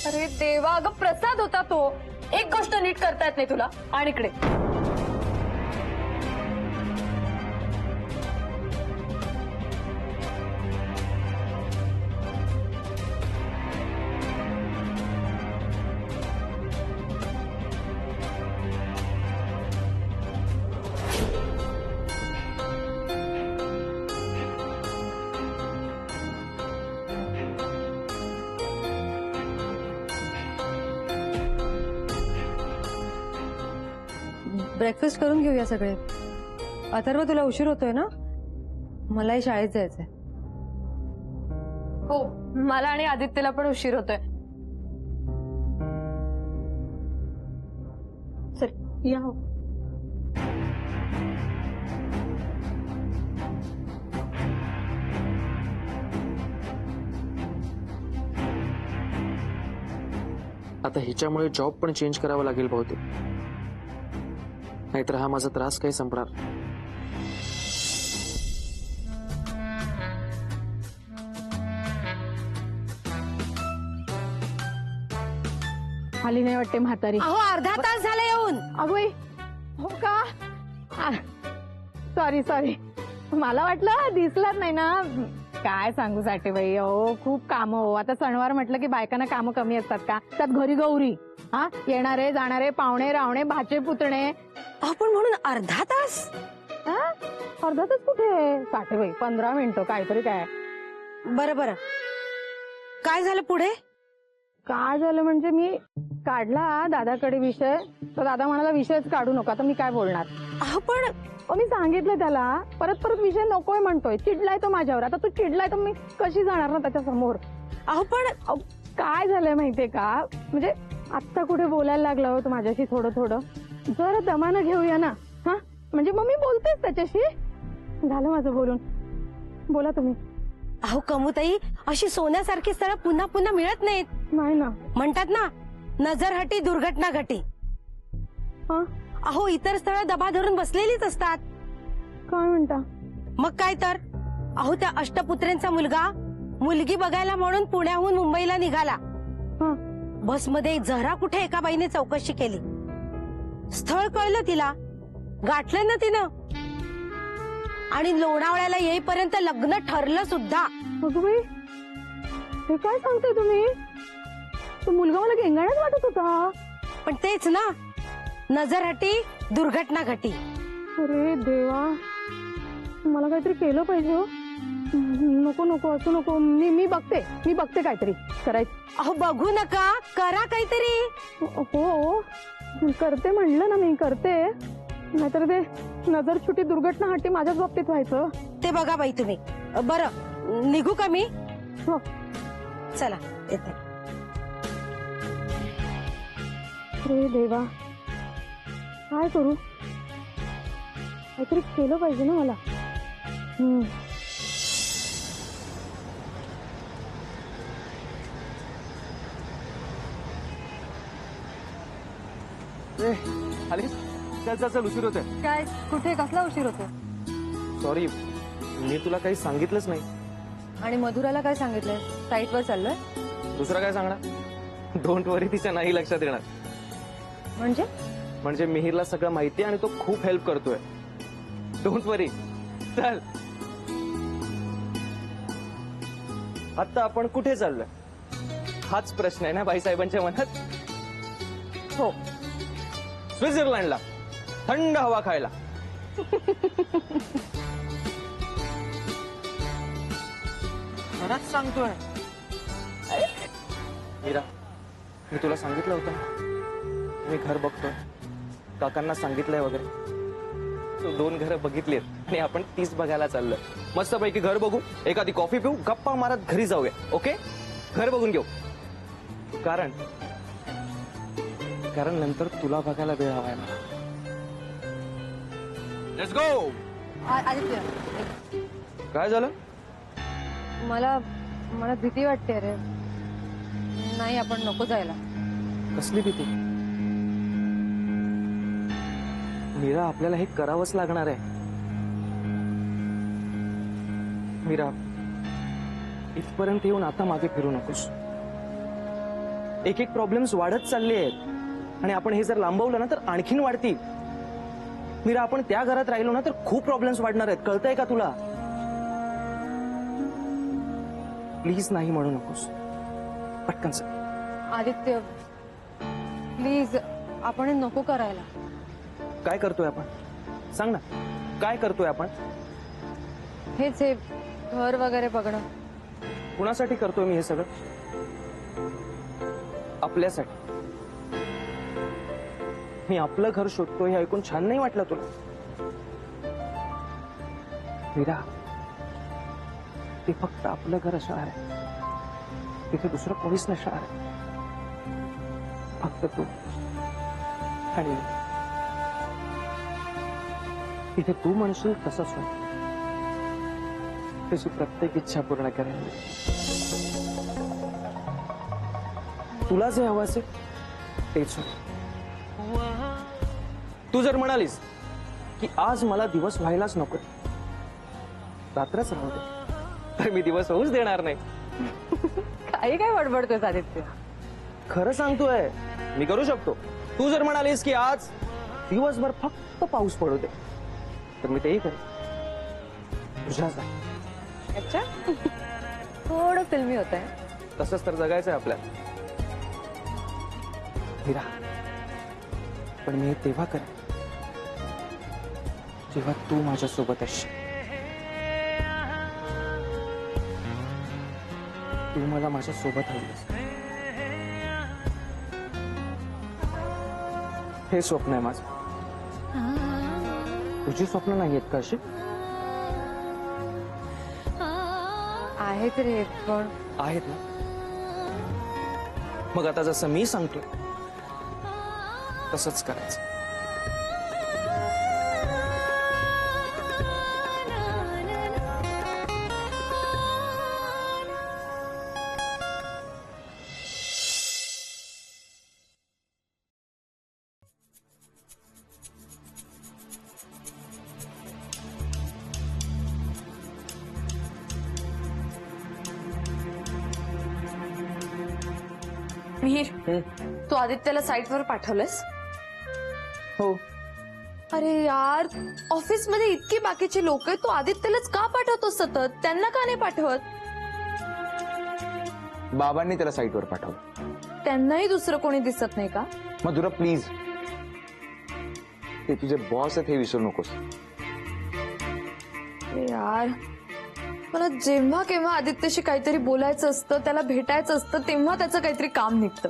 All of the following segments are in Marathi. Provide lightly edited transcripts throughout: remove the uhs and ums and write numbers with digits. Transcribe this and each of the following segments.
अरे देवा, अगं प्रसाद होता तो. एक गोष्ट नीट करता येत नाही तुला. आणि इकडे ब्रेकफास्ट करून घेऊया सगळे. अथर्व, तुला उशीर होतोय ना? मलाही शाळेत जायचंय. हो, मला आणि आदित्यला पण उशीर होतोय. चल या. हो, आता हिच्यामुळे जॉब पण चेंज करावा लागेल बहुतेक, नाहीतर हा माझा त्रास काही संपणार. आली नाही वाटते म्हातारी. अहो, अर्धा तास झाला येऊन. अगोई, हो का? सॉरी सॉरी, मला वाटलं दिसलाच नाही ना. काय सांगू साठेबाई, अहो खूप काम हो. आता सणवार म्हटलं की बायकांना कामं कमी असतात का? त्यात घरी गौरी, हा येणारे जाणारे पाहुणे रावणे भाचे पुतणे. आपण म्हणून अर्धा तास? अर्धा तास कुठे साठेबाई, 15 मिनिटं काहीतरी. काय बरं बरं, काय झालं पुढे? काय झालं म्हणजे मी काढला दादाकडे विषय, तर दादा म्हणाला विषयच काढू नका. तर मी काय बोलणार? पण मी सांगितलं त्याला, परत परत विषय नकोय म्हणतोय. चिडलाय तो माझ्यावर. आता तू चिडलाय तर मी कशी जाणार ना त्याच्या समोर? पण काय झालंय माहितीये का, म्हणजे आत्ता कुठे बोलायला लागला होतो माझ्याशी थोडं थोडं. जरा दमानं घेऊया ना. हा म्हणजे मग मी बोलतेच त्याच्याशी. झालं माझं बोलून. बोला तुम्ही. कमुताई, अशी सोन्यासारखी स्थळं पुन्हा पुन्हा मिळत नाहीत. नाही ना. म्हणतात ना, नजर हटी दुर्घटना घटी. इतर स्थळं दबा धरून बसलेलीच असतात. काय म्हणता? मग काय तर. त्या अष्टपुत्रेंचा मुलगा मुलगी बघायला म्हणून पुण्याहून मुंबईला निघाला. बसमध्ये जरा कुठे एका बाईने चौकशी केली. स्थळ कळलं तिला, गाठलं ना तिनं, आणि लोणावळ्याला येईपर्यंत लग्न ठरलं सुद्धा. बाई, हे काय सांगताय तुम्ही? तो मुलगा मला गेंगाळच वाटत होता. पण तेच ना, नजर हटी दुर्घटना घटी. अरे देवा, मला काहीतरी केलं पाहिजे. नको नको, असं नको. मी बघते काहीतरी करायचं. बघू नका, करा काहीतरी. हो, करते म्हणलं ना, मी करते. नाहीतर ते नजर छुटी दुर्घटना हटी माझ्याच बाबतीत व्हायचं. ते बघा बाई तुम्ही. बरं, निघू का मी? हो, चला येते. अरे देवा, काय करू? काहीतरी केलं पाहिजे ना मला. चल चल, उशीर होतोय. काय? कुठे? कसला उशीर होतो? सॉरी, मी तुला काही सांगितलंच नाही. आणि मधुराला काय सांगितलंय? साईटवर चाललोय. दुसरं काय सांगणार? डोंट वरी, तिच्या नाही लक्षात येणार. म्हणजे मिहिरला सगळं माहिती आणि तो खूप हेल्प करतोय. डोंट वरी. चल. आता आपण कुठे चाललोय हाच प्रश्न आहे ना बाईसाहेबांच्या मनात? हो, स्वित्झर्लंडला थंड हवा खायला. खरंच सांगतोय. मीरा, मी तुला सांगितलं होतं ना, मी घर बघतोय. काकांना सांगितलंय वगैरे. तो 2 घरं बघितलीत आणि आपण 30 बघायला चाललोय. मस्तपैकी घर बघू, एखादी कॉफी पिऊ, गप्पा मारत घरी जाऊया. ओके? घर बघून घेऊ. कारण नंतर तुला बघायला वेळ हवाय मला. Let's go. आदित्य, काय झालं? मला भीती वाटते. अरे नाही, आपण नको जायला. कसली भीती? मीरा, आपल्याला हे करावंच लागणार आहे. मीरा, इथपर्यंत येऊन आता मागे फिरू नकोस. एक एक प्रॉब्लेम्स वाढत चालले आहेत आणि आपण हे जर लांबवलं ना तर आणखीन वाढतील. मीरा, आपण त्या घरात राहिलो ना तर खूप प्रॉब्लेम्स वाढणार आहेत. कळतंय का तुला? प्लीज नाही म्हणू नकोस. पटकन सांग. आदित्य प्लीज, आपण हे नको करायला. काय करतोय आपण? सांग ना, काय करतोय आपण? हेच हे घर वगैरे बघणं. कुणासाठी करतोय मी हे सगळं? आपल्यासाठी. मी आपलं घर शोधतोय हे ऐकून छान नाही वाटलं तुला? मीरा, ते फक्त आपलं घर असणार आहे. तिथे दुसरं कोणीच नसणार आहे. फक्त तू आणि मी. तिथे तू म्हणशील तसंच हो. तुझी प्रत्येक इच्छा पूर्ण करेन. तुला जे हवं असेल तेच हो. तू जर म्हणालीस की आज मला दिवस व्हायलाच नको, रात्रच राहू दे, तर मी दिवस होऊच देणार नाही. काही काय बडबडतोय आदित्य? खरं सांगतोय, मी करू शकतो. तू जर म्हणालीस की आज दिवसभर फक्त पाऊस पडू दे, तर मी तेही करेन. तुझ्यासाठी. अच्छा, थोडं फिल्मी होत आहे. तसंच तर जगायचंय आपल्याला. मीरा, पण मी हे तेव्हा करेन जेव्हा तू माझ्यासोबत असशील. तू मला माझ्या सोबत हवीस. हे स्वप्न आहे माझं. तुझी स्वप्न नाही आहेत का अशी? आहेत रे, पण आहेत ना. मग आता जसं मी सांगतोय तसंच करायचं. मिहीर, तू आदित्यला साईटवर पाठवलंस? हो. अरे यार, ऑफिस मध्ये इतकी बाकीचे लोक आहेत, तू आदित्यलाच का पाठवतो सतत? त्यांना का नाही पाठवत? बाबांनी त्याला साईटवर पाठवलं. त्यांनाही दुसरं कोणी दिसत नाही का? मधुरा प्लीज, ते तुझे बॉस आहेत हे विसरू नकोस. अरे यार, मला जेव्हा केव्हा आदित्यशी काहीतरी बोलायचं असतं, त्याला भेटायचं असतं, तेव्हा त्याचं काहीतरी काम निघतं.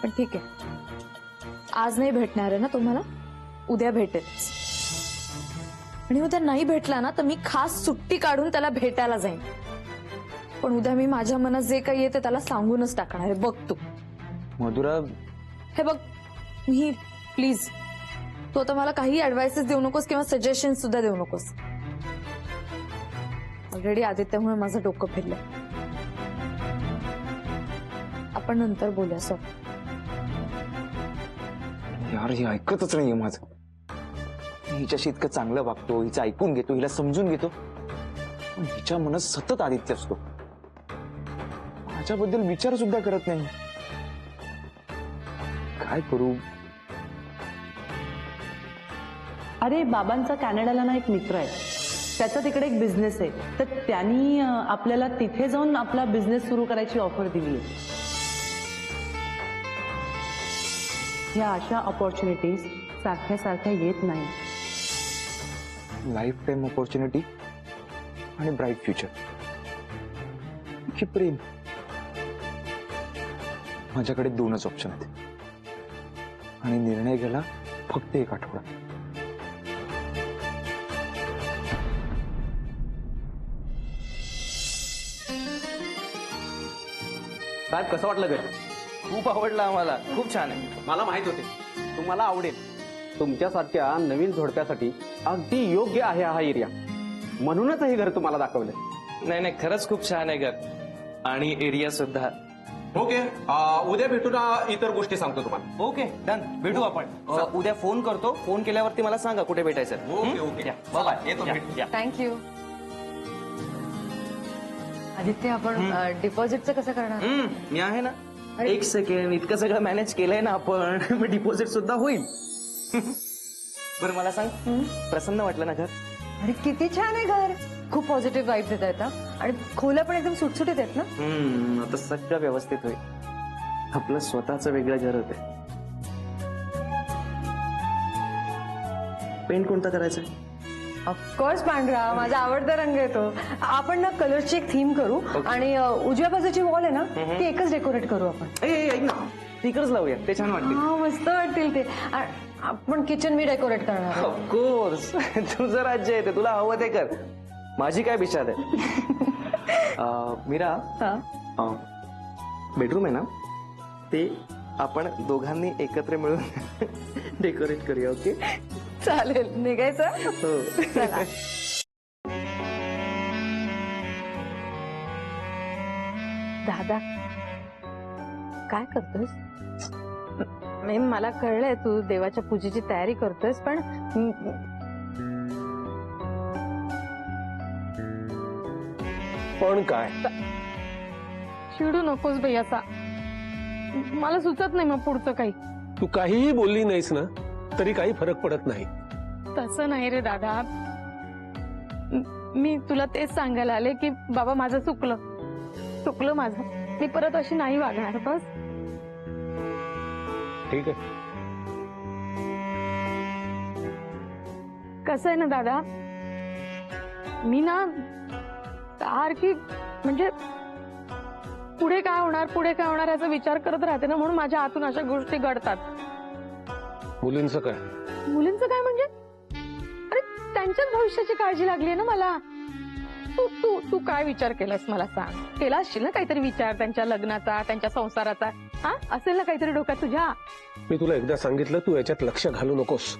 पण ठीक आहे, आज नाही भेटणार आहे ना तुम्हाला, उद्या भेटेलच. आणि उद्या नाही भेटला ना तर मी खास सुट्टी काढून त्याला भेटायला जाईन. पण उद्या मी माझ्या मनात जे काही येते त्याला सांगूनच टाकणार आहे. बघ तू. मधुरा, हे बघ मी, प्लीज तू आता मला काही ऍडवाइसेस देऊ नकोस किंवा सजेशन सुद्धा देऊ नकोस. ऑलरेडी आदित्यमुळे माझं डोकं फिरलं. आपण नंतर बोलूया. सॉरी यार, हे ऐकतच नाहीये माझं. मी हिच्याशी इतकं चांगलं वागतो, हिचं ऐकून घेतो, हिला समजून घेतो, पण हिच्या मनात सतत आदित्य असतो. माझ्याबद्दल विचार सुद्धा करत नाही. काय करू? अरे, बाबांचा कॅनडाला ना एक मित्र आहे, त्याचा तिकडे एक बिझनेस आहे, तर त्यांनी आपल्याला तिथे जाऊन आपला बिझनेस सुरू करायची ऑफर दिली आहे. ह्या अशा ऑपॉर्च्युनिटीज सारख्या सारख्या येत नाही. लाईफ टाईम ऑपॉर्च्युनिटी आणि ब्राईट फ्युचर की प्रेम. माझ्याकडे दोनच ऑप्शन आहेत आणि निर्णय घ्यायला फक्त एक आठवडा. साहेब, कसं वाटलं घर? खूप आवडलं आम्हाला. खूप छान आहे. मला माहित होते तुम्हाला आवडेल. तुमच्यासारख्या नवीन जोडप्यासाठी अगदी योग्य आहे हा एरिया. म्हणूनच हे घर तुम्हाला दाखवलं. नाही नाही, खरंच खूप छान आहे घर आणि एरिया सुद्धा. ओके, उद्या भेटून इतर गोष्टी सांगतो तुम्हाला. Okay, done. भेटू आपण. उद्या फोन करतो. फोन केल्यावरती मला सांगा कुठे भेटायचं. ओके ओके, या, चला येतो. या, या. थँक्यू. आदित्य आपण डिपॉझिटचं कसं करणार? मी आहे ना. एक सेकंड, इतकं सगळं मॅनेज केलंय ना आपण. मग डिपॉझिट सुद्धा होईल. बरं मला सांग, प्रसन्न वाटलं ना घर? अरे किती छान आहे घर. खूप पॉझिटिव्ह वाईब देत आहेत आणि खोल्या पण एकदम सुटसुटीत आहेत ना. आता सगळं व्यवस्थित होईल. आपलं स्वतःचं वेगळं घर होते. पेंट कोणता करायचा? ऑफकोर्स पांढरा, माझा आवडता रंग आहे तो. आपण ना कलरची एक थीम करू आणि उजव्या बाजूची वॉल आहे ना ती एकच डेकोरेट करू आपण. ऐक ना, स्पीकर्स लावूया, ते छान वाटतील. हा मस्त वाटतील ते. आपण किचन मी डेकोरेट करणार आहे. ऑफकोर्स. तुझं राज्य आहे ते, तुला हवं ते कर. माझी काय बिशाद आहे. मीरा, बेडरूम आहे ना ते आपण दोघांनी एकत्र मिळून डेकोरेट करूया. ओके चालेल, निघायचं. हो. चला. दादा काय करतोस? मला कळलंय तू देवाच्या पूजेची तयारी करतोयस, पण पण काय चिडू नकोस बाई असा. मला सुचत नाही मग पुढचं काही. तू काहीही बोलली नाहीस ना तरी काही फरक पडत नाही. तसं नाही रे दादा. मी तुला तेच सांगायला आले की बाबा माझं चुकलं माझं. मी परत अशी नाही वागणार. बस ठीक आहे. कसं आहे ना दादा, मी ना सारखी म्हणजे पुढे काय होणार याचा विचार करत राहते ना, म्हणून माझ्या आतून अशा गोष्टी घडतात. मुलींचं काय? मुलींचं काय म्हणजे? अरे त्यांच्याच भविष्याची काळजी लागली आहे ना मला. तू काय विचार केलास मला सांग. केला असशील ना काहीतरी विचार त्यांच्या लग्नाचा, त्यांच्या संसाराचा. हा असेल ना काहीतरी डोक्यात तुझ्या. मी तुला एकदा सांगितलं, तू याच्यात लक्ष घालू नकोस.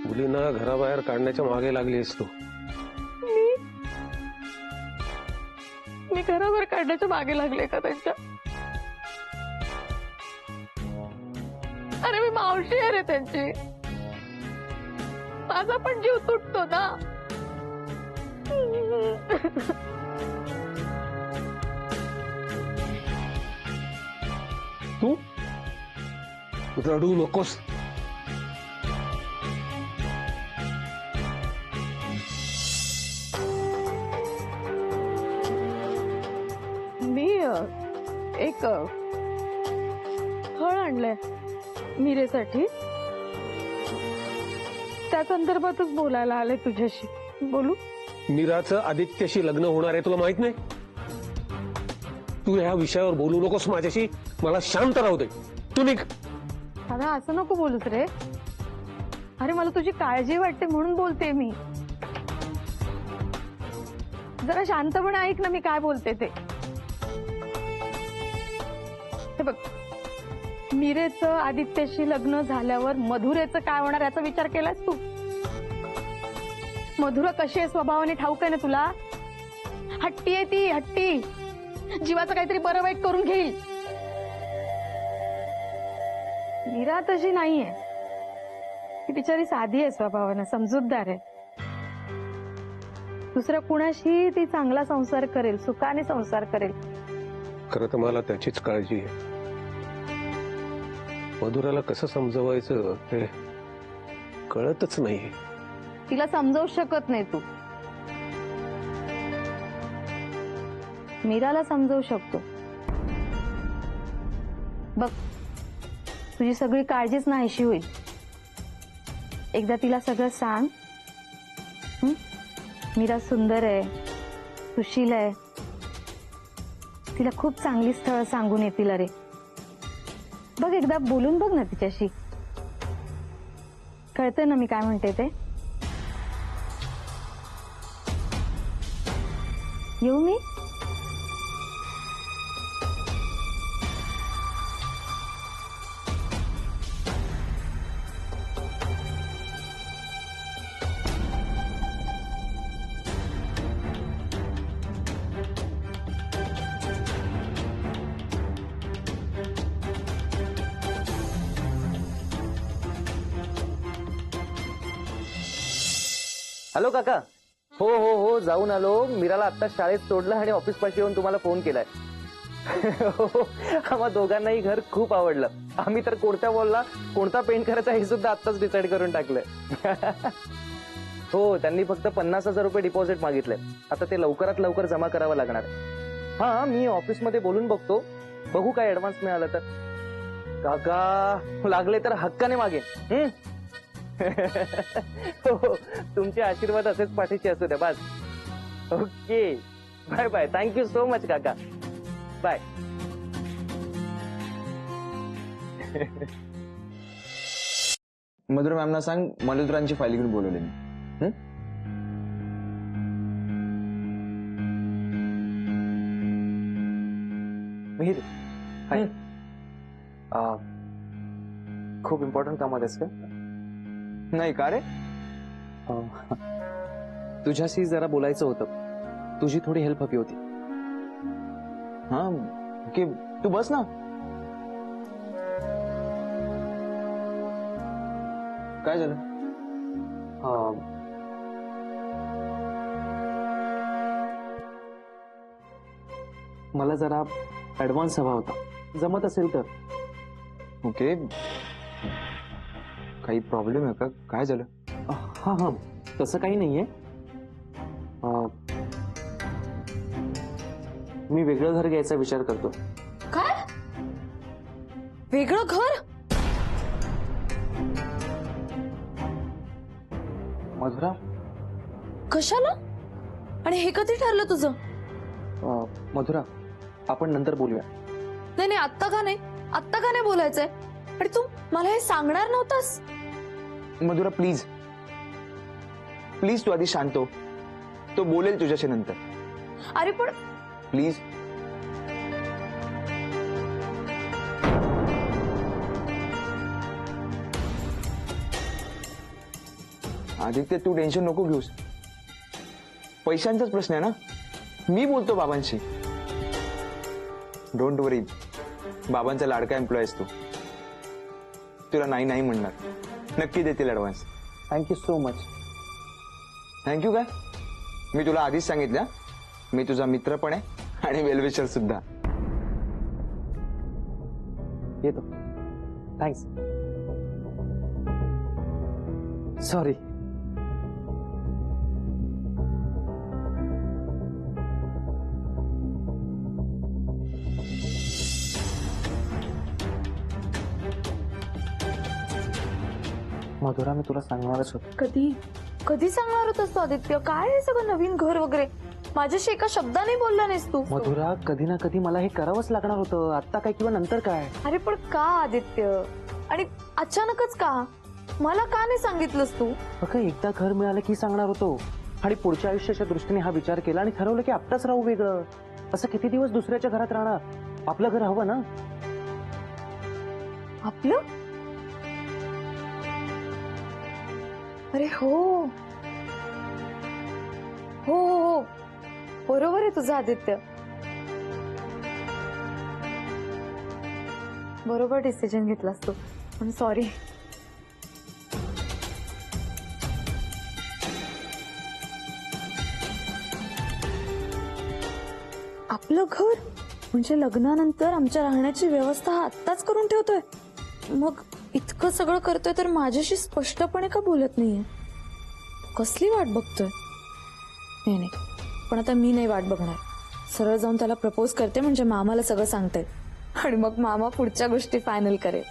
मुलींना घराबाहेर काढण्याच्या मागे लागलीस तू. मी घरावर काढण्याच्या मागे लागले का त्यांच्या? अरे मी मावशी आहे रे त्यांची. माझा पण जीव तुटतो ना. तू रडू नकोस. मी एक फळ आणलंय मीरेसाठी. त्या संदर्भातच बोलायला आले तुझ्याशी. बोलू? मीराचं आदित्यशी लग्न होणार आहे, तुला माहित नाही? तू ह्या विषयावर बोलू नकोस माझ्याशी. मला शांत राहू दे. तू निघ. दादा असं नको बोलूस रे. अरे मला तुझी काळजी वाटते म्हणून बोलते मी. जरा शांतपणे ऐक ना मी काय बोलते ते. हे बघ, मीरेचं आदित्यशी लग्न झाल्यावर मधुरेचं काय होणार याचा विचार केलास तू? मधुरा कशी आहे स्वभावाने ठाऊक आहे ना तुला. हट्टी आहे ती, हट्टी. जीवाचं काहीतरी बरं वाईट करून घेईल. मीरा तशी नाहीये. ती बिचारी साधी आहे स्वभावानं, समजूतदार आहे. दुसऱ्या कुणाशी ती चांगला संसार करेल, सुखाने संसार करेल. खरं तर मला त्याचीच काळजी आहे. मधुराला कसं समजवायचं ते कळतच नाहीये. तिला समजावू शकत नाही तू. मीराला समजावू शकतो. बघ, तुझी सगळी काळजीच नाहीशी होईल. एकदा तिला सगळं सांग. मीरा सुंदर आहे, सुशील आहे. तिला खूप चांगली स्थळ सांगून येतील. अरे बघ, एकदा बोलून बघ ना तिच्याशी. कळतंय ना मी काय म्हणते ते. येऊ मी? हॅलो काका. हो हो हो, जाऊन आलो. मीराला आता शाळेत सोडलं आणि ऑफिस पाशी येऊन तुम्हाला फोन केलाय. हो, आम्हा दोघांनाही घर खूप आवडलं. आम्ही तर कोणत्या वॉलला कोणता पेंट करायचा हे सुद्धा आत्ताच डिसाईड करून टाकलंय. हो, त्यांनी फक्त 50,000 रुपये डिपॉझिट मागितलंय. आता ते लवकरात लवकर जमा करावं लागणार. हा, मी ऑफिसमध्ये बोलून बघतो, बघू काय ऍडव्हान्स मिळालं तर. काका लागले तर हक्काने मागेन. हो, तुमचे आशीर्वाद असेच पाठीशी असू द्या बस. Okay, bye bye. Thank you so much काका. बाय. मधुरा मॅमना सांग मल्होत्रांची फाईल घेऊन बोलवले मी. हं? मिहिर, हाय. खूप इम्पॉर्टंट कामात आहेस का? नाही का रे? तुझ्याशी जरा बोलायचं होतं. तुझी थोडी हेल्प हवी होती. हा ओके, तू बस ना. काय झालं? मला जरा ऍडव्हान्स हवा होता, जमत असेल तर. ओके, काही प्रॉब्लेम आहे का? काय झालं? हा हा, तसं काही नाहीये. मी वेगळं घर घ्यायचा विचार करतो. काय? वेगळं घर? मधुरा, कशाला? आणि हे कधी ठरलं तुझं? मधुरा, आपण नंतर बोलूया. नाही नाही, आत्ता का नाही? आत्ता का नाही बोलायचंय? आणि तू मला हे सांगणार नव्हतास? मधुरा प्लीज प्लीज, तू आधी शांत हो. तो बोलेल तुझ्याशी नंतर. अरे पण प्लीज. आदित्य, तू टेन्शन नको घेऊस. पैशांचाच प्रश्न आहे ना. मी बोलतो बाबांशी. डोंट वरी, बाबांचा लाडका एम्प्लॉय असतो. तुला नाही नाही म्हणणार. नक्की देतील advance. Thank you so much. Thank you काय? मी तुला आधीच सांगितलं, मी तुझा मित्र पण आहे आणि वेलविशर सुद्धा. येतो. थँक्स. सॉरी. मधुरा, मी तुला सांगणारच होतो. कधी कधी सांगणार होतास तू आदित्य? काय हे सगळं नवीन घर वगैरे? माझ्याशी एका शब्दाने बोलला नाहीस तू. मधुरा, कधी ना कधी मला हे करावंच लागणार होतं. आता काय किंवा नंतर काय? अरे पण का आदित्य? आणि अचानकच का? मला का नाही सांगितलंस तू? अगं, एकदा घर मिळालं की सांगणार होतो. आणि पुढच्या आयुष्याच्या दृष्टीने हा विचार केला आणि ठरवलं की आत्ताच राहू वेगळं. असं किती दिवस दुसऱ्याच्या घरात राहणार? आपलं घर हवं ना. आपलं? अरे हो हो हो, बरोबर आहे तुझं आदित्य. बरोबर डिसिजन घेतलास तू. पण सॉरी. आपलं घर म्हणजे लग्नानंतर आमच्या राहण्याची व्यवस्था हा आत्ताच करून ठेवतोय. मग इतकं सगळं करतोय तर माझ्याशी स्पष्टपणे का बोलत नाहीये? कसली वाट बघतोय? नाही नाही, पण आता मी नाही वाट बघणार. सरळ जाऊन त्याला प्रपोज करते, म्हणजे मामाला सगळं सांगते आणि मग मामा पुढच्या गोष्टी फायनल करेल.